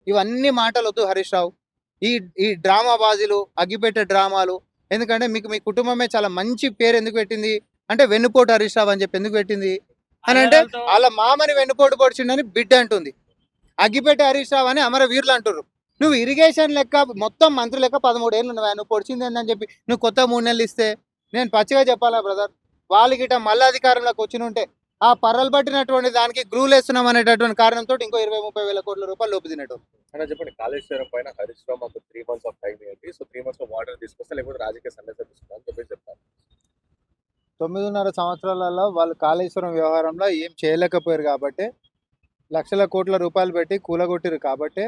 ఇవన్నీ మాటలొద్దు హరీష్ రావు. ఈ ఈ డ్రామా బాజీలు, అగ్గిపెట్టె డ్రామాలు. ఎందుకంటే మీకు మీ కుటుంబమే చాలా మంచి పేరు ఎందుకు పెట్టింది? అంటే వెన్నుపోటు హరీష్ రావు అని చెప్పి ఎందుకు పెట్టింది? అనంటే ఆధారాలతో ఆళ్ళ మామని వెన్నుపోటు పొడిచిండని బిడ్డ అంటుంది. అగ్గిపెట్టె హరీష్ రావు అని అమరవీరులు అంటుర్రు. నువ్వు ఇరిగేషన్ లెక్క మొత్తం మంత్రి లెక్క 13 ఏళ్ళు నువ్వా? నువ్వు పొడిచిందేందని చెప్పి నువ్వు కొత్తగా 3 నెలలు ఇస్తే నేను పచ్చిగా చెప్పాలా బ్రదర్? వాళ్ళు గిట్ట మళ్ళా అధికారంలోకి వచ్చినుంటే ఆ పర్రలు పట్టినటువంటి దానికి గ్లూలేస్తున్నాం అనేటటువంటి కారణంతోటి ఇంకో 20, 30 వేల కోట్ల రూపాయలు లోపు తినేటోళ్ళు. అన్న చెప్పండి, కాళేశ్వరం పైన హరీష్ రావు మాకు 3 మంత్స్ ఆఫ్ టైం ఇవ్వండి. సో 3 మంత్స్‌లో వాటర్ తీసుకొస్తా, లేకపోతే రాజకీయ సన్యాసం తీసుకుంటా అని చెప్పేసి చెప్తారు. 9.5 సంవత్సరాలలో వాళ్ళు కాళేశ్వరం వ్యవహారంలో ఏం చేయలేకపోయారు కాబట్టే, లక్షల కోట్ల రూపాయలు పెట్టి కూలగొట్టిర్రు కాబట్టే,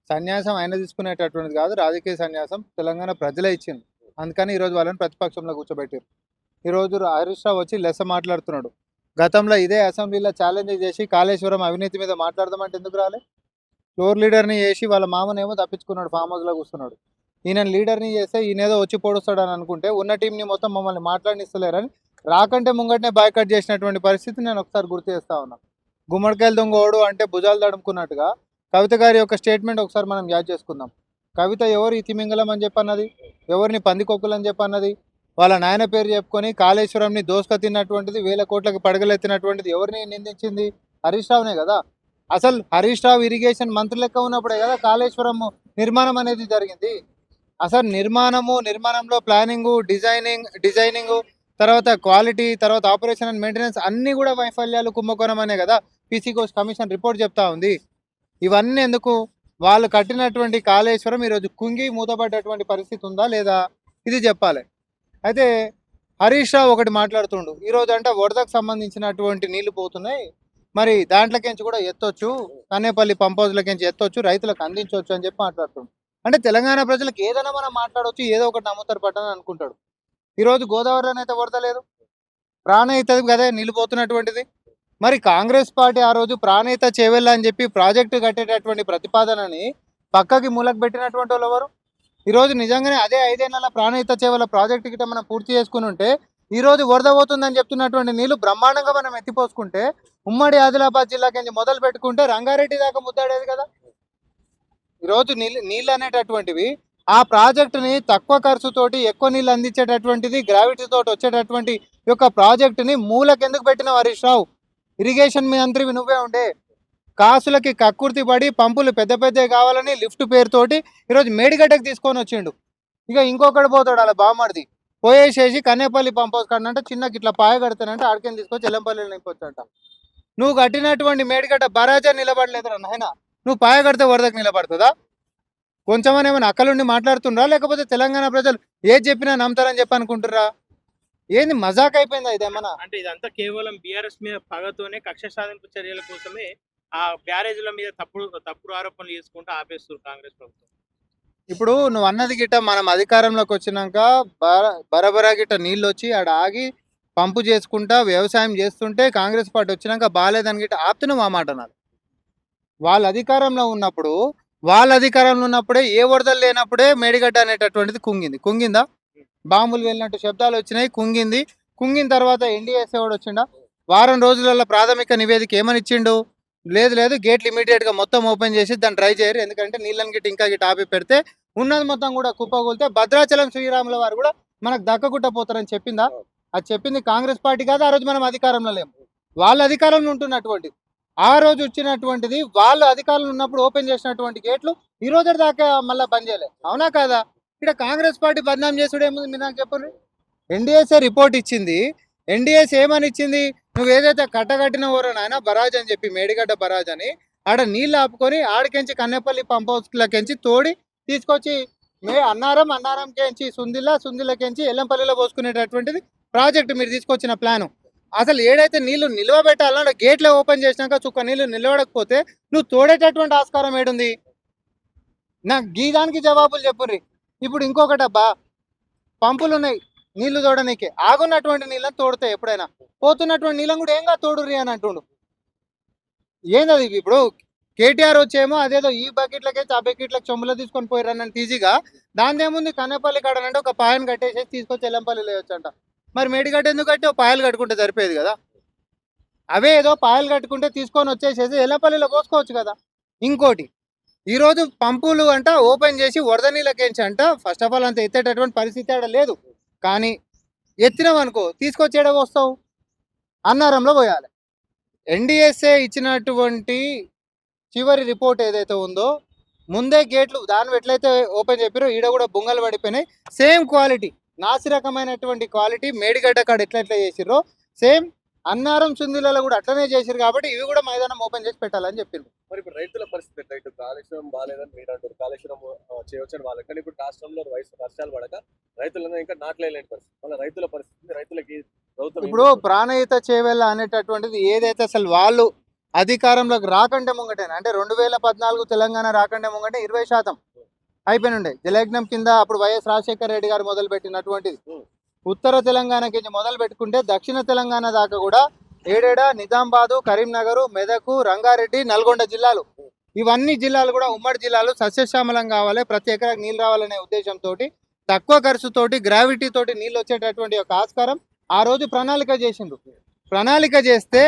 సన్యాసం ఆయన తీసుకునేటటువంటిది కాదు. రాజకీయ సన్యాసం తెలంగాణ ప్రజలే ఇచ్చిండ్రు. అందుకని ఈరోజు వాళ్ళని ప్రతిపక్షంలో కూర్చోబెట్టిర్రు. ఈరోజు హరీష్ రావు వచ్చి లెస్స మాట్లాడుతున్నాడు. గతంలో ఇదే అసెంబ్లీలో ఛాలెంజ్ చేసి కాళేశ్వరం అవినీతి మీద మాట్లాడదామంటే ఎందుకు రాలే? ఫ్లోర్ లీడర్‌ని చేసి వాళ్ళ మామనేమో తప్పించుకున్నాడు. ఫామ్ హౌస్‌లో కూర్చున్నాడు. ఈయనని లీడర్‌ని చేస్తే ఈయనేదో వచ్చి పొడుస్తాడని అనుకుంటే ఉన్న టీంని మొత్తం మమ్మల్ని మాట్లాడనిస్తలేరని రాకంటే ముంగటనే బాయ్‌కాట్ చేసినటువంటి పరిస్థితి నేను ఒకసారి గుర్తు చేస్తా ఉన్నా. గుమ్మడికాయలు దొంగోడు అంటే భుజాలు తడుముకున్నట్టుగా కవిత గారి యొక్క స్టేట్మెంట్ ఒకసారి మనం యాద్ చేసుకుందాం. కవిత ఎవరు ఈ తిమింగలం అని చెప్పన్నది? ఎవరిని పందికొక్కులు అని చెప్పన్నది? వాళ్ళ నాయన పేరు చెప్పుకొని కాళేశ్వరంని దోసుక తిన్నటువంటిది, వేల కోట్లకి పడగలెత్తినటువంటిది ఎవరిని నిందించింది? హరీష్ రావునే కదా! అసలు హరీష్ రావు ఇరిగేషన్ మంత్రి లెక్క ఉన్నప్పుడే కదా కాళేశ్వరం నిర్మాణం అనేది జరిగింది. అసలు నిర్మాణంలో ప్లానింగు, డిజైనింగు, తర్వాత క్వాలిటీ, తర్వాత ఆపరేషన్ అండ్ మెయింటెనెన్స్ అన్నీ కూడా వైఫల్యాలు, కుంభకోణం అనే కదా పీసీ కోస్ట్ కమిషన్ రిపోర్ట్ చెప్తా ఉంది. ఇవన్నీ ఎందుకు? వాళ్ళు కట్టినటువంటి కాళేశ్వరం ఈరోజు కుంగి మూతపడ్డటువంటి పరిస్థితి ఉందా లేదా? ఇది చెప్పాలి. అయితే హరీష్ రావు ఒకటి మాట్లాడుతుండు. ఈరోజు అంటే వరదకు సంబంధించినటువంటి నీళ్లు పోతున్నాయి. మరి దాంట్లోకించి కూడా ఎత్తొచ్చు. కన్నేపల్లి పంప్ హౌస్‌లకించి ఎత్తొచ్చు. రైతులకు అందించొచ్చు అని చెప్పి మాట్లాడుతుండు. అంటే తెలంగాణ ప్రజలకు ఏదైనా మనం మాట్లాడొచ్చు. ఏదో ఒకటి నమ్ముతారు పట్టని అనుకుంటాడు. ఈరోజు గోదావరిలోనైతే వరద లేదు. ప్రాణహితది గదే నీళ్లు పోతున్నటువంటిది. మరి కాంగ్రెస్ పార్టీ ఆ రోజు ప్రాణహిత చేవెళ్ళ అని చెప్పి ప్రాజెక్టు కట్టేటటువంటి ప్రతిపాదనని పక్కకి మూలకు పెట్టినటువంటి వాళ్ళు ఎవరు? ఈరోజు నిజంగానే అదే 5 నెలల ప్రాణహిత చేవెళ్ళ ప్రాజెక్టు గిట్ట మనం పూర్తి చేసుకుని ఉంటే ఈరోజు వరద పోతుందని చెప్తున్నటువంటి నీళ్లు బ్రహ్మాండంగా మనం ఎత్తిపోసుకుంటే ఉమ్మడి ఆదిలాబాద్ జిల్లాకి మొదలు పెట్టుకుంటే రంగారెడ్డి దాకా ముద్దాడేది కదా. ఈరోజు నీళ్ళు అనేటటువంటివి ఆ ప్రాజెక్టుని తక్కువ ఖర్చుతోటి ఎక్కువ నీళ్ళు అందించేటటువంటిది, గ్రావిటీ తోటి వచ్చేటటువంటి యొక్క ప్రాజెక్టుని మూలకెందుకు పెట్టినావు హరీష్ రావు? ఇరిగేషన్ మంత్రివి నువ్వే ఉండే. కాసులకి కక్కుర్తి పడి పంపులు పెద్ద పెద్దవి కావాలని లిఫ్ట్ పేరుతోటి ఈరోజు మేడిగడ్డకు తీసుకొని వచ్చిండు. ఇక ఇంకొకటి పోతాడు అలా బామ్మడిది పోయేసేసి కన్నేపల్లి పంప్ హౌస్ కాడనంటే చిన్నకి ఇట్లా పాయ కడతానంటే ఆడికెళ్ళి తీసుకొచ్చి ఎల్లంపల్లిలో నింపొచ్చంట. నువ్వు కట్టినటువంటి మేడిగడ్డ బరాజా నిలబడలేదురా నాయన. నువ్వు పాయ కడితే వరదకు నిలబడుతుందా? కొంచెమని ఏమైనా అక్కలుండి మాట్లాడుతుండ్రా? లేకపోతే తెలంగాణ ప్రజలు ఏది చెప్పినా నమ్ముతారని చెప్పి అనుకుంటుర్రా? ఏంది మజాక్ అయిపోయిందా ఇదేమన్నా? అంటే ఇదంతా కేవలం బీఆర్ఎస్ మీద పగతోనే కక్ష సాధింపు చర్యల కోసమే ఆ బ్యారేజ్‌ల మీద తప్పుడు ఆరోపణలు చేసుకుంటూ ఆపేస్తుర్రు కాంగ్రెస్ ప్రభుత్వం. ఇప్పుడు నువ్వు అన్నది గిట్ట మనం అధికారంలోకి వచ్చినాక బరబరా గిట్ట నీళ్ళొచ్చి ఆడ ఆగి పంపు చేసుకుంటా వ్యవసాయం చేస్తుంటే కాంగ్రెస్ పార్టీ వచ్చినాక బాలేదని గిట్ట ఆపితే నువ్వు ఆ మాట అనాలి. వాళ్ళ అధికారంలో ఉన్నప్పుడే ఏ వరదలు లేనప్పుడే మేడిగడ్డ అనేటటువంటిది కుంగింది. కుంగిందా? బాంబులు వెళ్ళినట్టు శబ్దాలు వచ్చినాయి. కుంగింది. కుంగిన తర్వాత ఎన్డీఎస్ఏ వాడు వచ్చిండా? వారం రోజులలో ప్రాథమిక నివేదిక ఏమని ఇచ్చిండు? లేదు గేట్లు ఇమీడియట్‌గా మొత్తం ఓపెన్ చేసి దాన్ని డ్రై చేయరు. ఎందుకంటే నీళ్ళని గిట్ట ఇంకా గిట్ట ఆపి పెడితే ఉన్నది మొత్తం కూడా కుప్పకూలితే భద్రాచలం శ్రీరాముల వారు కూడా మనకు దక్కకుండా పోతారని చెప్పిందా? అది చెప్పింది కాంగ్రెస్ పార్టీ కాదు. ఆ రోజు మనం అధికారంలో లేము. వాళ్ళ అధికారంలో ఉంటున్నటువంటిది. ఆ రోజు వచ్చినటువంటిది వాళ్ళు అధికారంలో ఉన్నప్పుడు ఓపెన్ చేసినటువంటి గేట్లు ఈ రోజు దాకా మళ్ళీ బంద్ చేయలే. అవునా కాదా? ఇక్కడ కాంగ్రెస్ పార్టీ బదనాం చేసుడు ఏముంది మీరు నాకు చెప్పండి. ఎన్డీఎస్ఏ రిపోర్ట్ ఇచ్చింది. ఎన్డీఎస్ ఏమని ఇచ్చింది? నువ్వు ఏదైతే కట్టగట్టిన ఊరో నాయన బరాజ్ అని చెప్పి మేడిగడ్డ బరాజ్ అని ఆడ నీళ్ళు ఆపుకొని ఆడికెంచి కన్నెపల్లి పంప్ హౌస్లకెంచి తోడి తీసుకొచ్చి అన్నారంకెంచి సుందిల్లకెంచి ఎల్లంపల్లిలో పోసుకునేటటువంటిది ప్రాజెక్ట్ మీరు తీసుకొచ్చిన ప్లాను. అసలు ఏడైతే నీళ్లు నిల్వబెట్టాలో గేట్లే ఓపెన్ చేసినాక చుక్క నీళ్లు నిలవడకపోతే నువ్వు తోడేటటువంటి ఆస్కారం ఏడుంది? నాకు గీదానికి జవాబులు చెప్పుర్రి. ఇప్పుడు ఇంకొకటబ్బా, పంపులు ఉన్నాయి నీళ్లు తోడనీకి. ఆగున్నటువంటి నీళ్ళని తోడుతాయి ఎప్పుడైనా. పోతున్నటువంటి నీళ్ళని కూడా ఏంగా తోడుర్రి అని అంటుండు. ఏందది? ఇప్పుడు కేటీఆర్ వచ్చేమో అదేదో ఈ బకెట్లకైతే ఆ బకెట్లకు చెంబులో తీసుకొని పోయిరన్నంత ఈజీగా దానిదేముంది కన్నెపల్లి కాడనంటే ఒక పాయను కట్టేసేసి తీసుకొచ్చి ఎల్లంపల్లిలో వేయొచ్చంట. మరి మేడిగడ్డ ఎందుకు కట్టి ఒక పాయలు కట్టుకుంటే సరిపోయేది కదా. అవే ఏదో పాయలు కట్టుకుంటే తీసుకొని వచ్చేసేసి ఎల్లంపల్లిలో పోసుకోవచ్చు కదా. ఇంకోటి ఈరోజు పంపులు అంట ఓపెన్ చేసి వరద నీళ్ళకేంచి అంట ఫస్ట్ ఆఫ్ ఆల్ అంత ఎత్తేటటువంటి పరిస్థితి ఆడ లేదు. కానీ ఎత్తినాం అనుకో తీసుకొచ్చేడ వస్తావు అన్నారంలో పోయాలి. ఎన్డిఎస్ఏ ఇచ్చినటువంటి చివరి రిపోర్ట్ ఏదైతే ఉందో ముందే గేట్లు దాని ఎట్లయితే ఓపెన్ చెప్పారో ఈడ కూడా బొంగలు పడిపోయినాయి. సేమ్ క్వాలిటీ నాసి రకమైనటువంటి క్వాలిటీ మేడిగడ్డ కాడ ఎట్లా చేసిర్రో సేమ్ అన్నారం సుందిలలో కూడా అట్లనే చేసిరు. కాబట్టి ఇవి కూడా మైదానం ఓపెన్ చేసి పెట్టాలని చెప్పిండ్రు. మరి ఇప్పుడు రైతుల పరిస్థితి ఎట్లా? ఇటు కాళేశ్వరం బాగాలేదని మీరు అంటారు, కాళేశ్వరం చేయవచ్చని వాళ్ళకి, కానీ ఇప్పుడు రాష్ట్రంలో వర్షాలు పడక రైతులను ఇంకా నాట్లేని పరిస్థితి. మళ్ళీ రైతుల పరిస్థితి, రైతులకి ప్రభుత్వం ఇప్పుడు ప్రాణహిత చేవేళ్ళ అనేటటువంటిది ఏదైతే అసలు వాళ్ళు అధికారంలోకి రాకంటే ముంగటేనా అంటే 2014 తెలంగాణ రాకంటే ముంగటే 20% అయిపోయినుండే జలయజ్ఞం కింద అప్పుడు వైఎస్ రాజశేఖర రెడ్డి గారు మొదలు పెట్టినటువంటిది. ఉత్తర తెలంగాణకి మొదలు పెట్టుకుంటే దక్షిణ తెలంగాణ దాకా కూడా ఏడేడ నిజామాబాదు, కరీంనగర్, మెదకు, రంగారెడ్డి, నల్గొండ జిల్లాలు ఇవన్నీ జిల్లాలు కూడా ఉమ్మడి జిల్లాలు సస్యశ్యామలం కావాలి, ప్రతి ఎకరాకి నీళ్ళు రావాలనే ఉద్దేశంతో తక్కువ ఖర్చుతోటి గ్రావిటీ తోటి నీళ్ళు వచ్చేటటువంటి ఒక ఆస్కారం ఆ రోజు ప్రణాళిక చేసిండ్రు. ప్రణాళిక చేస్తే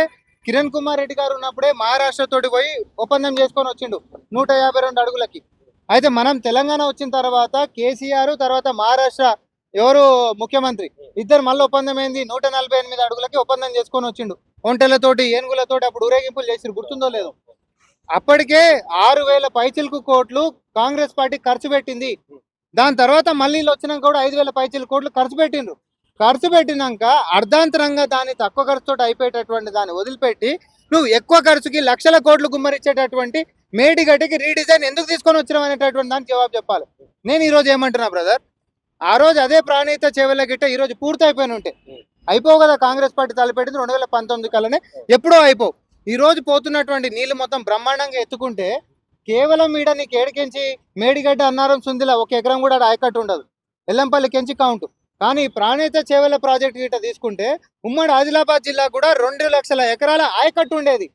కిరణ్ కుమార్ రెడ్డి గారు ఉన్నప్పుడే మహారాష్ట్ర తోటి పోయి ఒప్పందం చేసుకొని వచ్చిండు 152 అడుగులకి. అయితే మనం తెలంగాణ వచ్చిన తర్వాత కేసీఆర్ తర్వాత మహారాష్ట్ర ఎవరు ముఖ్యమంత్రి ఇద్దరు మళ్ళీ ఒప్పందం ఏంది 148 అడుగులకి ఒప్పందం చేసుకొని వచ్చిండు. ఒంటెలతోటి ఏనుగులతోటి అప్పుడు ఊరేగింపులు చేసిరు, గుర్తుందో లేదో. అప్పటికే 6,000 పైచిలకు కోట్లు కాంగ్రెస్ పార్టీ ఖర్చు పెట్టింది. దాని తర్వాత మళ్ళీ వచ్చినాక కూడా 5,000 పైచిలకు కోట్లు ఖర్చు పెట్టిండ్రు. ఖర్చు పెట్టినాక అర్ధాంతరంగా దాన్ని తక్కువ ఖర్చుతో అయిపోయేటటువంటి దాన్ని వదిలిపెట్టి నువ్వు ఎక్కువ ఖర్చుకి లక్షల కోట్లు గుమ్మరిచ్చేటటువంటి మేడిగడ్డకి రీడిజైన్ ఎందుకు తీసుకొని వచ్చినావు అనేటటువంటి దానికి జవాబు చెప్పాలి. నేను ఈరోజు ఏమంటున్నా బ్రదర్, ఆ రోజు అదే ప్రాణహిత చేవెళ్ళ గిట్ట ఈరోజు పూర్తి అయిపోయిన ఉంటే అయిపోవు కదా. కాంగ్రెస్ పార్టీ తలపెట్టింది 2019 కల్లానే, ఎప్పుడో అయిపోవు. ఈ రోజు పోతున్నటువంటి నీళ్లు మొత్తం బ్రహ్మాండంగా ఎత్తుకుంటే కేవలం ఈడ నీకు ఏడికెంచి మేడిగడ్డ అన్నారం సుందిల 1 ఎకరం కూడా ఆయకట్టు ఉండదు, ఎల్లంపల్లి కెంచి కౌంట్. కానీ ప్రాణహిత చేవెళ్ళ ప్రాజెక్ట్ గిట్ట తీసుకుంటే ఉమ్మడి ఆదిలాబాద్ జిల్లా కూడా 2 లక్షల ఎకరాల ఆయకట్టు ఉండేది.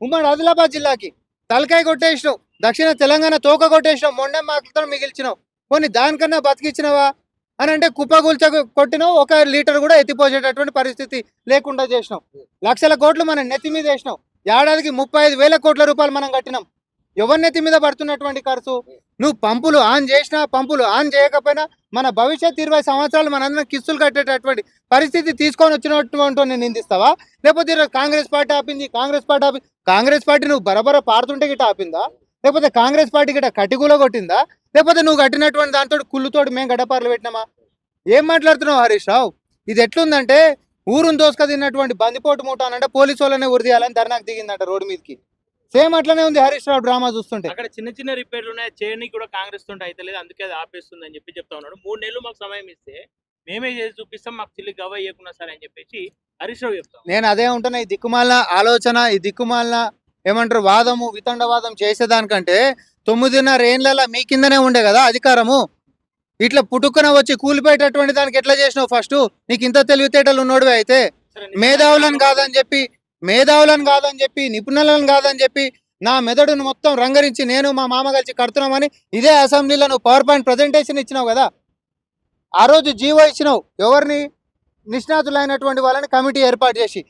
ఉమ్మడి ఆదిలాబాద్ జిల్లాకి తలకాయ కొట్టేసినావు, దక్షిణ తెలంగాణ తోక కొట్టేసినావు, మొండెం మాకులతో మిగిల్చినావు. పోనీ దానికన్నా బతికిచ్చినవా అని అంటే కుప్పగూల్చ కొట్టినావు, 1 లీటర్ కూడా ఎత్తిపోసేటటువంటి పరిస్థితి లేకుండా చేసినావు. లక్షల కోట్లు మనం నెత్తి మీద వేసినావు. ఏడాదికి 35,000 కోట్ల రూపాయలు మనం కట్టినాం. ఎవరి నెత్తి మీద పడుతున్నటువంటి ఖర్చు? నువ్వు పంపులు ఆన్ చేసినా పంపులు ఆన్ చేయకపోయినా మన భవిష్యత్ 20 సంవత్సరాలు మనందరం కిస్తులు కట్టేటటువంటి పరిస్థితి తీసుకొని వచ్చినటువంటి నేను నిందిస్తావా? లేకపోతే ఈరోజు కాంగ్రెస్ పార్టీ ఆపింది, కాంగ్రెస్ పార్టీ నువ్వు బరబర పారుతుంటే గిట్ట ఆపిందా? లేకపోతే కాంగ్రెస్ పార్టీ గిట్ట కట్టిగూల కొట్టిందా? లేకపోతే నువ్వు కట్టినటువంటి దాంతో కుళ్ళుతోటి మేము గడ్డపార్లు పెట్టినామా? ఏం మాట్లాడుతున్నావు హరీష్ రావు? ఇది ఎట్లుందంటే ఊరుని దోసుక తిన్నటువంటి బందిపోటు మూట అనంటే పోలీసు వాళ్ళనే ఉరిదీయాలని ధర్నాకు దిగిందంట రోడ్డు మీదకి. సేమ్ అట్లనే ఉంది హరీష్ రావు డ్రామా చూస్తుంటే. అక్కడ చిన్న చిన్న రిపేర్లు ఉన్నాయి, చేయడానికి కూడా కాంగ్రెస్ తోటి అయితే లేదు, అందుకే అది ఆపేస్తుంది అని చెప్పి చెప్తా ఉన్నాడు. 3 నెలలు మాకు సమయం ఇస్తే మేమే చేసి చూపిస్తాం, మాకు చిల్లి గవ్వ ఇవ్వకున్నా సరే అని చెప్పేసి హరీష్ రావు చెప్తాం. నేను అదే ఉంటున్నా, ఈ దిక్కుమాలిన ఆలోచన, ఈ దిక్కుమాలిన ఏమంటారు వాదము వితండవాదం చేసేదానికంటే 9.5 ఏళ్ళ మీ కిందనే ఉండే కదా అధికారము. ఇట్లా పుట్టుకున వచ్చి కూలిపోయేటటువంటి దానికి ఎట్లా చేసినావు? ఫస్ట్ నీకు ఇంత తెలివితేటలు ఉన్నోడివి అయితే మేధావులను కాదని చెప్పి నిపుణులను కాదని చెప్పి నా మెదడును మొత్తం రంగరించి నేను మా మామ కలిసి కడుతున్నామని ఇదే అసెంబ్లీలో నువ్వు పవర్ పాయింట్ ప్రజెంటేషన్ ఇచ్చినావు కదా. ఆ రోజు జీవో ఇచ్చినావు, ఎవరిని? నిష్ణాతులైనటువంటి వాళ్ళని కమిటీ ఏర్పాటు చేసి.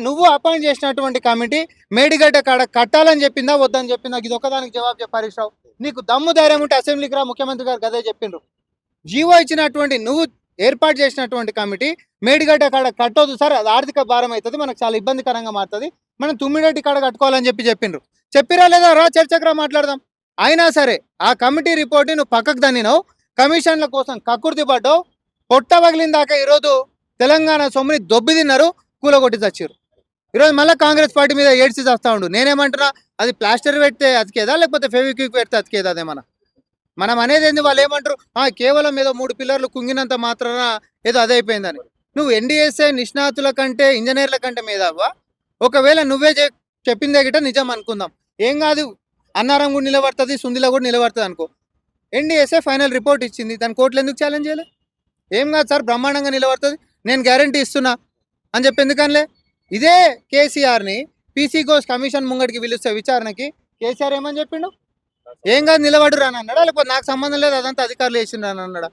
నువ్వు అపాయింట్ చేసినటువంటి కమిటీ మేడిగడ్డ కాడ కట్టాలని చెప్పిందా వద్దని చెప్పిందా? ఇది ఒక్కదానికి జవాబు చెప్పు హరీష్ రావు. నీకు దమ్ము ధైర్యం ఉంటే అసెంబ్లీకి రా, ముఖ్యమంత్రి గారు అదే చెప్పిండ్రు. జీవో ఇచ్చినటువంటి నువ్వు ఏర్పాటు చేసినటువంటి కమిటీ మేడిగడ్డ కాడ కట్టొద్దు సార్, అది ఆర్థిక భారం అవుతుంది, మనకు చాలా ఇబ్బందికరంగా మారుతుంది, మనం తుమ్మిడెట్టి కాడ కట్టుకోవాలని చెప్పిండ్రు. చెప్పిరా లేదా? రా చర్చకు రా, మాట్లాడదాం. అయినా సరే ఆ కమిటీ రిపోర్ట్ నువ్వు పక్కకు దన్నినావు, కమిషన్ల కోసం కక్కుర్తి పడ్డావు, పొట్ట పగిలిందాకా ఈరోజు తెలంగాణ సొమ్ముని దొబ్బి తిన్నారు, కూలగొట్టి చచ్చారు. ఈరోజు మళ్ళీ కాంగ్రెస్ పార్టీ మీద ఏడ్చి చేస్తా ఉండు. నేనేమంటున్నా, అది ప్లాస్టర్ పెడితే అతికేదా లేకపోతే ఫెవిక్విక్ పెడితే అతికేదా? అదేమన్నా మనం అనేది ఏంది? వాళ్ళు ఏమంటారు, కేవలం ఏదో 3 పిల్లర్లు కుంగినంత మాత్రాన ఏదో అదే అయిపోయిందని. నువ్వు ఎన్డిఎస్ఏ నిష్ణాతుల కంటే ఇంజనీర్ల కంటే మీదవ్వా? ఒకవేళ నువ్వే చెప్పిందే గిట్ట నిజం అనుకుందాం, ఏం కాదు, అన్నారం కూడా నిలబడుతుంది, సుందిలో కూడా నిలబడుతుంది అనుకో. ఎన్డిఎస్ఏ ఫైనల్ రిపోర్ట్ ఇచ్చింది, దాని కోర్టులు ఎందుకు ఛాలెంజ్ చేయలే? ఏం కాదు సార్, బ్రహ్మాండంగా నిలబడుతుంది, నేను గ్యారంటీ ఇస్తున్నా అని చెప్పి ఎందుకనిలే? ఇదే కేసీఆర్ని పీసీ ఘోష్ కమిషన్ ముంగడికి పిలిస్తే విచారణకి కేసీఆర్ ఏమని చెప్పిండు? ఏం కాదు నిలబడు రాని అన్నాడా? లేకపోతే నాకు సంబంధం లేదు, అదంతా అధికారులు చేసిండు అని అన్నాడా?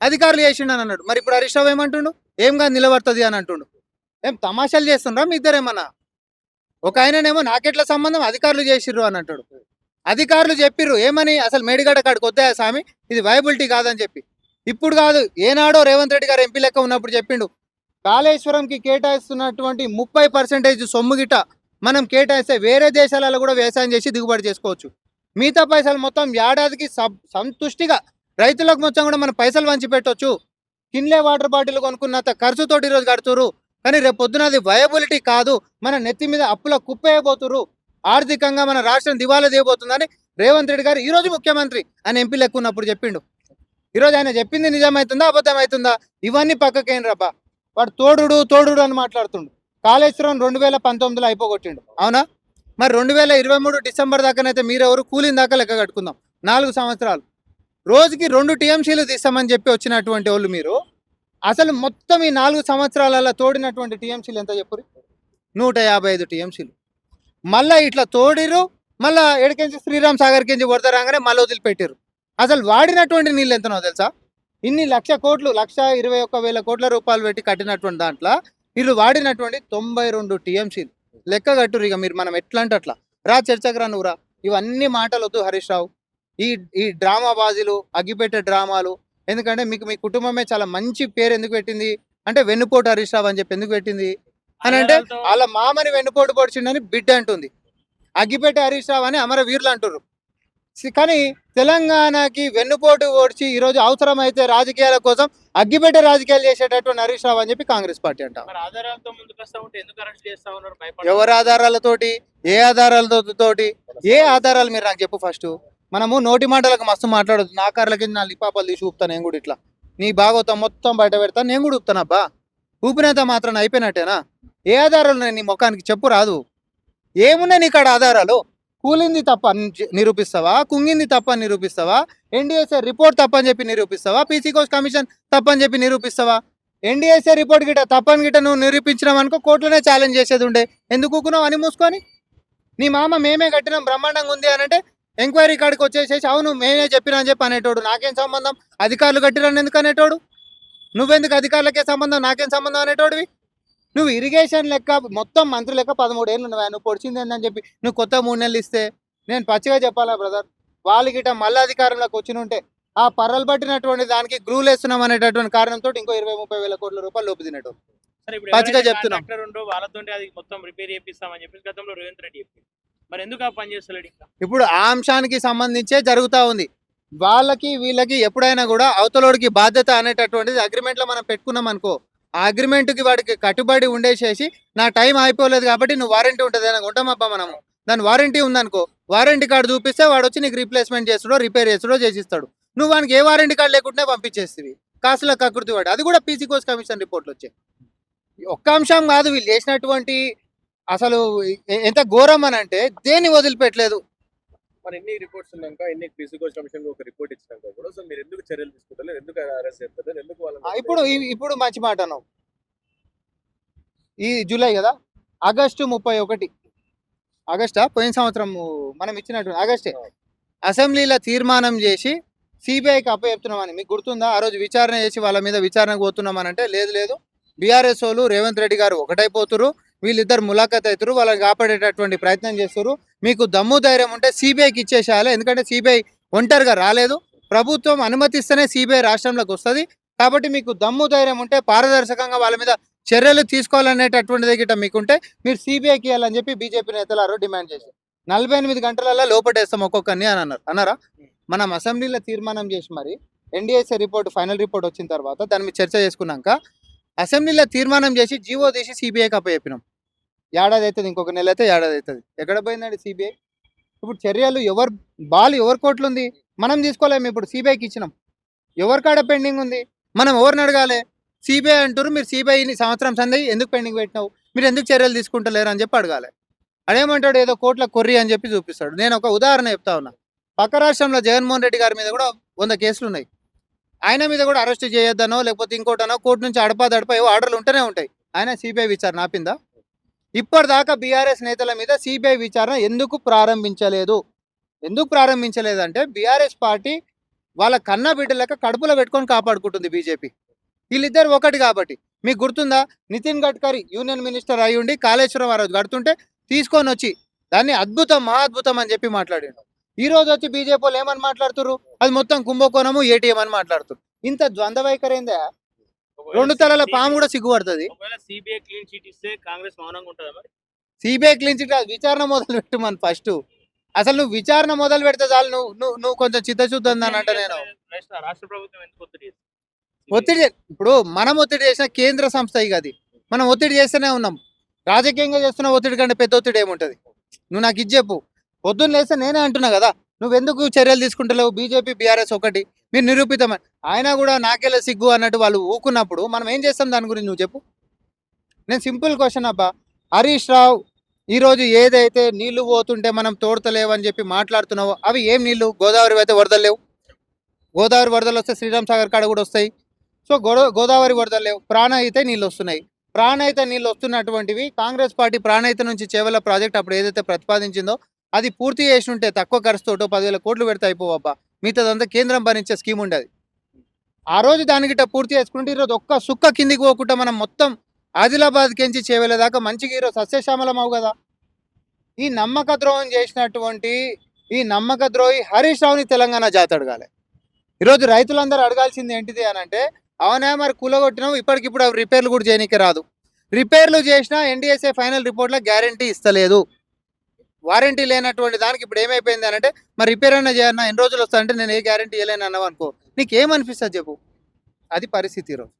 అధికారులు చేసిండు అని అన్నాడు. మరి ఇప్పుడు హరీష్ రావు ఏమంటుండు? ఏం కాదు నిలబడుతుంది అని అంటుండు. ఏం తమాషాలు చేస్తుండ్రా మీ ఇద్దరేమన్నా? ఒక ఆయననేమో నాకెట్లా సంబంధం, అధికారులు చేసిర్రు అని అంటాడు. అధికారులు చెప్పిర్రు ఏమని, అసలు మేడిగడ్డ కాడికి వద్దా స్వామి, ఇది వైబిలిటీ కాదని చెప్పి. ఇప్పుడు కాదు, ఏనాడో రేవంత్ రెడ్డి గారు ఎంపీ లెక్క ఉన్నప్పుడు చెప్పిండు, కాళేశ్వరంకి కేటాయిస్తున్నటువంటి 30% సొమ్ము గిట మనం కేటాయిస్తే వేరే దేశాలలో కూడా వ్యవసాయం చేసి దిగుబడి చేసుకోవచ్చు. మిగతా పైసలు మొత్తం ఏడాదికి సంతుష్టిగా రైతులకు మొత్తం కూడా మనం పైసలు వంచి పెట్టవచ్చు. కిన్లే వాటర్ బాటిల్ కొనుక్కున్నంత ఖర్చుతోటి ఈరోజు కడుతురు, కానీ రేపు పొద్దున అది వయబిలిటీ కాదు, మన నెత్తి మీద అప్పుల కుప్పేయబోతురు, ఆర్థికంగా మన రాష్ట్రం దివాలా తీయబోతుందని రేవంత్ రెడ్డి గారు ఈరోజు ముఖ్యమంత్రి ఆయన ఎంపీ లెక్క ఉన్నప్పుడు చెప్పిండు. ఈరోజు ఆయన చెప్పింది నిజమవుతుందా అబద్ధమవుతుందా? ఇవన్నీ పక్కకేం రబ్బా. వాడు తోడుడు అని మాట్లాడుతుండు. కాళేశ్వరం 2019లో అయిపోగొట్టిండు, అవునా? మరి 2023 డిసెంబర్ దాకానైతే మీరెవరు కూలిన దాకా లెక్క కట్టుకుందాం, 4 సంవత్సరాలు రోజుకి 2 టీఎంసీలు తీస్తామని చెప్పి వచ్చినటువంటి వాళ్ళు మీరు. అసలు మొత్తం ఈ 4 సంవత్సరాలలో తోడినటువంటి టీఎంసీలు ఎంత చెప్పురు? 155 టీఎంసీలు. మళ్ళీ ఇట్లా తోడిరు, మళ్ళీ ఎడికెంచి శ్రీరామ్ సాగర్ కించి వరద రాగానే మళ్ళీ వదిలిపెట్టారు. అసలు వాడినటువంటి నీళ్ళు ఎంతనో తెలుసా? ఇన్ని 1,00,000 కోట్లు, 1,21,000 కోట్ల రూపాయలు పెట్టి కట్టినటువంటి దాంట్లో వీళ్ళు వాడినటువంటి 92 టీఎంసీలు. లెక్క కట్టురు ఇక మీరు, మనం ఎట్లా అంటే అట్లా. రా చర్చకు రా, నువ్వు రా. ఇవన్నీ మాటలు వద్దు హరీష్ రావు, ఈ ఈ డ్రామా బాజీలు, అగ్గిపెట్టే డ్రామాలు. ఎందుకంటే మీకు మీ కుటుంబమే చాలా మంచి పేరు ఎందుకు పెట్టింది అంటే, వెన్నుపోటు హరీష్ రావు అని చెప్పి ఎందుకు పెట్టింది అని అంటే, వాళ్ళ మామని వెన్నుపోటు పొడిచిండని బిడ్డ అంటుంది. అగ్గిపెట్టే హరీష్ రావు అని అమరవీరులు అంటారు. కానీ తెలంగాణకి వెన్నుపోటు ఓడ్చి ఈరోజు అవసరమైతే రాజకీయాల కోసం అగ్గిపెట్టే రాజకీయాలు చేసేటటువంటి హరీష్ రావు అని చెప్పి కాంగ్రెస్ పార్టీ అంట. మరి ఆధారాలతో ముందుకు వస్తా ఉంటే ఎందుకు అరెస్ట్ చేస్తా ఉన్నారు? ఎవరి ఆధారాలతోటి, ఏ ఆధారాలతోటి, ఏ ఆధారాలు మీరు నాకు చెప్పు ఫస్ట్. మనము నోటి మాటలకు మస్తు మాట్లాడదు. నా కార్లకి నా లిపాపాలు తీసి ఊపుతాను నేను కూడా, ఇట్లా నీ భాగవతం మొత్తం బయట పెడతాను నేను కూడా ఊపుతాను. అబ్బా ఊపినంత మాత్రం అయిపోయినట్టేనా? ఏ ఆధారాలు ఉన్నాయి నీ ముఖానికి చెప్పు రాదు? ఏమున్నాయి నీ కాడ ఆధారాలు? కూలింది తప్ప నిరూపిస్తావా? కుంగింది తప్ప నిరూపిస్తావా? ఎన్డీఎస్ఏ రిపోర్ట్ తప్పని చెప్పి నిరూపిస్తావా? పీసీ కోర్స్ కమిషన్ తప్పని చెప్పి నిరూపిస్తావా? ఎన్డీఎస్ఏ రిపోర్ట్ గిట్ట తప్పని గిట్ట నువ్వు నిరూపించినావు అనుకో, కోర్టులోనే ఛాలెంజ్ చేసేది ఉండే. ఎందుకు ఊకున్నావు అని మూసుకొని? నీ మామ మేమే కట్టినాం బ్రహ్మాండంగా ఉంది అని అంటే ఎంక్వైరీ కాడికి వచ్చేసేసి అవును మేమే చెప్పినా అని చెప్పి అనేటోడు. నాకేం సంబంధం, అధికారులు కట్టిరని ఎందుకు అనేటోడు? నువ్వెందుకు అధికారులకే సంబంధం, నాకేం సంబంధం అనేటోడివి? నువ్వు ఇరిగేషన్ లెక్క మొత్తం మంత్రి లెక్క 13 ఏళ్ళు నువ్వు పొడిచింది ఏందని చెప్పి నువ్వు కొత్త 3 నెలలు ఇస్తే నేను పచ్చిగా చెప్పాలా బ్రదర్? వాళ్ళకిట మళ్ళీ అధికారంలోకి వచ్చి ఉంటే ఆ పర్రలు పట్టినటువంటి దానికి గ్లూలు వేస్తున్నాం అనేటటువంటి కారణంతో ఇంకో 20-30 వేల కోట్ల రూపాయలు లోపు తినట్టు పచ్చిగా చెప్తున్నాం. వాళ్ళతో అది మొత్తం రిపేర్ చేపిస్తామని చెప్పి గతంలో రేవంత్ రెడ్డి చెప్పి, మరి ఎందుకు ఆ పని చేస్తలేడు ఇంకా? ఇప్పుడు ఆ అంశానికి సంబంధించే జరుగుతూ ఉంది. వాళ్ళకి వీళ్ళకి ఎప్పుడైనా కూడా అవతలోడికి బాధ్యత అనేటటువంటిది అగ్రిమెంట్లో మనం పెట్టుకున్నాం అనుకో, ఆ అగ్రిమెంట్కి వాడికి కట్టుబడి ఉండేసేసి నా టైం అయిపోలేదు కాబట్టి నువ్వు వారంటీ ఉంటుంది అని ఉంటామబ్బా మనము. దాని వారంటీ ఉందనుకో, వారంటీ కార్డు చూపిస్తే వాడు వచ్చి నీకు రీప్లేస్మెంట్ చేస్తాడో రిపేర్ చేస్తాడో చేసిస్తాడు. నువ్వు వానికి ఏ వారంటీ కార్డు లేకుండానే పంపించేస్తుంది కాసుల కకృతి వాడు. అది కూడా పీసీ కోర్స్ కమిషన్ రిపోర్ట్లు వచ్చాయి. ఒక్క అంశం కాదు వీళ్ళు చేసినటువంటి అసలు ఎంత ఘోరం అని అంటే దేన్ని వదిలిపెట్టలేదు. మరి ఎన్ని రిపోర్ట్స్ ఉన్నాక, ఎన్ని పీసీ కోర్స్ కమిషన్ ఒక రిపోర్ట్ ఇచ్చినాక కూడా సో మీరు ఎందుకు చర్యలు తీసుకుంటారు, ఎందుకు అరెస్ట్ చేస్తారు, ఎందుకు ఇప్పుడు మంచి మాట అన్నావు. ఈ జూలై కదా, ఆగస్టు 31 ఆగస్టా పోయిన సంవత్సరం మనం ఇచ్చినట్టు ఆగస్టే అసెంబ్లీలో తీర్మానం చేసి సిబిఐకి అప్పచెప్తున్నామని మీకు గుర్తుందా? ఆ రోజు విచారణ చేసి వాళ్ళ మీద విచారణకు పోతున్నామని అంటే లేదు బీఆర్ఎస్ వాళ్ళు రేవంత్ రెడ్డి గారు ఒకటైపోతురు, వీళ్ళిద్దరు ములాఖత్ అవుతారు, వాళ్ళని కాపాడేటటువంటి ప్రయత్నం చేస్తారు. మీకు దమ్ము ధైర్యం ఉంటే సిబిఐకి ఇచ్చేసేయాలి, ఎందుకంటే సిబిఐ ఒంటరిగా రాలేదు, ప్రభుత్వం అనుమతిస్తేనే సిబిఐ రాష్ట్రంలోకి వస్తుంది. కాబట్టి మీకు దమ్ము ధైర్యం ఉంటే పారదర్శకంగా వాళ్ళ మీద చర్యలు తీసుకోవాలనేటటువంటిది గిట్ట మీకుంటే మీరు సిబిఐకి ఇవ్వాలని చెప్పి బీజేపీ నేతలు డిమాండ్ చేశారు. 48 గంటలలో లోపటేస్తాం ఒక్కొక్కరిని అని అన్నారా? మనం అసెంబ్లీలో తీర్మానం చేసి మరి ఎన్డీఎస్ఏ రిపోర్ట్ ఫైనల్ రిపోర్ట్ వచ్చిన తర్వాత దాని మీద చర్చ చేసుకున్నాక అసెంబ్లీలో తీర్మానం చేసి జీవో తీసి సిబిఐకి అప్పచెప్పినాం. ఏడాది అవుతుంది, ఇంకొక నెల అయితే ఏడాది అవుతుంది. ఎక్కడ పోయిందండి సిబిఐ? ఇప్పుడు చర్యలు ఎవరి కోట్లు ఉంది? మనం తీసుకోలేము, ఇప్పుడు సిబిఐకి ఇచ్చినాం. ఎవరి కాడ పెండింగ్ ఉంది? మనం ఎవరిని అడగాలి? సిబిఐ అంటారు, మీరు సిబిఐని సంవత్సరం సంది ఎందుకు పెండింగ్ పెట్టినావు, మీరు ఎందుకు చర్యలు తీసుకుంటలేరు అని చెప్పి అడగాలి. అదేమంటాడు ఏదో కోట్ల కొర్రీ అని చెప్పి చూపిస్తాడు. నేను ఒక ఉదాహరణ చెప్తా ఉన్నా. పక్క రాష్ట్రంలో జగన్మోహన్ రెడ్డి గారి మీద కూడా 100 కేసులు ఉన్నాయి. ఆయన మీద కూడా అరెస్ట్ చేయొద్దనో లేకపోతే ఇంకోటనో కోర్టు నుంచి అడపా ఏవో ఆర్డర్లు ఉంటూనే ఉంటాయి. ఆయన సిబిఐ విచారణ ఆపిందా? ఇప్పటిదాకా బీఆర్ఎస్ నేతల మీద సిబిఐ విచారణ ఎందుకు ప్రారంభించలేదంటే బీఆర్ఎస్ పార్టీ వాళ్ళ కన్న బిడ్డ లెక్క కడుపులో పెట్టుకొని కాపాడుకుంటుంది బీజేపీ. వీళ్ళిద్దరు ఒకటి కాబట్టి. మీకు గుర్తుందా, నితిన్ గడ్కరీ యూనియన్ మినిస్టర్ అయి ఉండి కాళేశ్వరం ఆ రోజు కడుతుంటే తీసుకొని వచ్చి దాన్ని అద్భుతం మహా అద్భుతం అని చెప్పి మాట్లాడాడు. ఈ రోజు వచ్చి బీజేపీ వాళ్ళు ఏమని మాట్లాడుతున్నారు, అది మొత్తం కుంభకోణము ఏటీఎం అని మాట్లాడుతున్నారు. ఇంత ద్వంద్వ వైఖరి ఏందా? రెండు తలల పాము కూడా సిగ్గుపడుతుంది. ఒకవేళ సిబిఐ క్లీన్ చీట్ ఇస్తే కాంగ్రెస్ మౌనంగా ఉంటుందా మరి? సిబిఐ క్లీన్ చిట్ కాదు, విచారణ మొదలు పెట్టు మన ఫస్ట్. అసలు నువ్వు విచారణ మొదలు పెడితే చాలు, నువ్వు కొంచెం చిత్తశుద్ధి ఉందని అంటే నేను రాష్ట్ర ప్రభుత్వం ఎందుకు ఒత్తిడి చేస్తుంది? ఒత్తిడి ఇప్పుడు మనం ఒత్తిడి చేసిన కేంద్ర సంస్థ ఇక అది మనం ఒత్తిడి చేస్తూనే ఉన్నాం. రాజకీయంగా చేస్తున్న ఒత్తిడి కంటే పెద్ద ఒత్తిడి ఏముంటది? నువ్వు నాకు ఇది చెప్పు. పొద్దున్న లేస్తే నేనే అంటున్నా కదా, నువ్వెందుకు చర్యలు తీసుకుంటలేవు? బీజేపీ బీఆర్ఎస్ ఒకటి మీరు నిరూపితమని ఆయన కూడా నాకేలా సిగ్గు అన్నట్టు వాళ్ళు ఊకున్నప్పుడు మనం ఏం చేస్తాం దాని గురించి నువ్వు చెప్పు. నేను సింపుల్ క్వశ్చన్ అబ్బా. హరీష్ రావు ఈరోజు ఏదైతే నీళ్లు పోతుంటే మనం తోడతలేవని చెప్పి మాట్లాడుతున్నావో అవి ఏం నీళ్లు? గోదావరి అయితే వరదలు లేవు. గోదావరి వరదలు వస్తే శ్రీరామ్ సాగర్ కాడ కూడా వస్తాయి. సో గోదావరి వరదలు లేవు, ప్రాణహిత నీళ్ళు వస్తున్నాయి. ప్రాణహిత నీళ్ళు వస్తున్నటువంటివి కాంగ్రెస్ పార్టీ ప్రాణహిత నుంచి చేవల ప్రాజెక్ట్ అప్పుడు ఏదైతే ప్రతిపాదించిందో అది పూర్తి చేసి ఉంటే తక్కువ ఖర్చుతోటో 10,000 కోట్లు పెడితే అయిపోవబ్బా. మిగతాదంతా కేంద్రం భరించే స్కీమ్ ఉండేది. ఆ రోజు దానికిట పూర్తి చేసుకుంటే ఈరోజు ఒక్క సుక్క కిందికి పోకుండా మనం మొత్తం ఆదిలాబాద్ కెంచి చేవల దాకా మంచిగా ఈరోజు సస్యశ్యామలం అవు కదా. ఈ నమ్మక ద్రోహం చేసినటువంటి ఈ నమ్మక ద్రోహి హరీష్ రావుని తెలంగాణ జాతి అడగాలి. ఈరోజు రైతులందరూ అడగాల్సింది ఏంటిది అని అంటే, అవునా మరి కూలగొట్టినావు, ఇప్పటికిప్పుడు అవి రిపేర్లు కూడా చేయనీకి రాదు. రిపేర్లు చేసినా ఎన్డీఎస్ఏ ఫైనల్ రిపోర్ట్లో గ్యారంటీ ఇస్తలేదు. వారంటీ లేనటువంటి దానికి ఇప్పుడు ఏమైపోయింది అని అంటే, మరి రిపేర్ అన్నా చేయన్నా ఎన్ని రోజులు వస్తా అంటే నేను ఏ గ్యారంటీ ఇవ్వలేను అన్నావు అనుకో, నీకేమనిపిస్తుంది చెప్పు? అది పరిస్థితి ఈరోజు.